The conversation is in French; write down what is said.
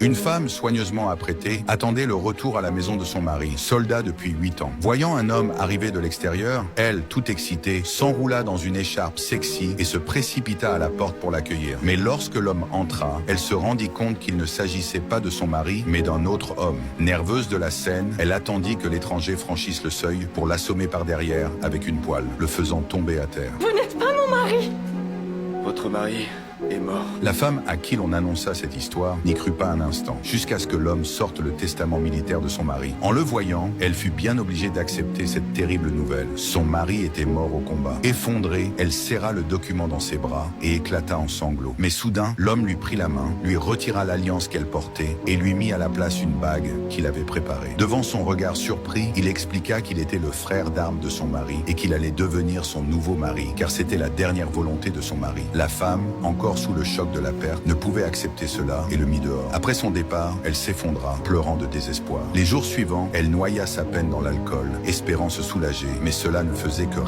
Une femme soigneusement apprêtée attendait le retour à la maison de son mari, soldat depuis 8 ans. Voyant un homme arriver de l'extérieur, elle, tout excitée, s'enroula dans une écharpe sexy et se précipita à la porte pour l'accueillir. Mais lorsque l'homme entra, elle se rendit compte qu'il ne s'agissait pas de son mari, mais d'un autre homme. Nerveuse de la scène, elle attendit que l'étranger franchisse le seuil pour l'assommer par derrière avec une poêle, le faisant tomber à terre. Vous n'êtes pas mon mari! Votre mari est mort. La femme à qui l'on annonça cette histoire n'y crut pas un instant, jusqu'à ce que l'homme sorte le testament militaire de son mari. En le voyant, elle fut bien obligée d'accepter cette terrible nouvelle. Son mari était mort au combat. Effondrée, elle serra le document dans ses bras et éclata en sanglots. Mais soudain, l'homme lui prit la main, lui retira l'alliance qu'elle portait et lui mit à la place une bague qu'il avait préparée. Devant son regard surpris, il expliqua qu'il était le frère d'armes de son mari et qu'il allait devenir son nouveau mari, car c'était la dernière volonté de son mari. La femme, encore sous le choc de la perte, ne pouvait accepter cela et le mit dehors. Après son départ, elle s'effondra, pleurant de désespoir. Les jours suivants, elle noya sa peine dans l'alcool, espérant se soulager, mais cela ne faisait que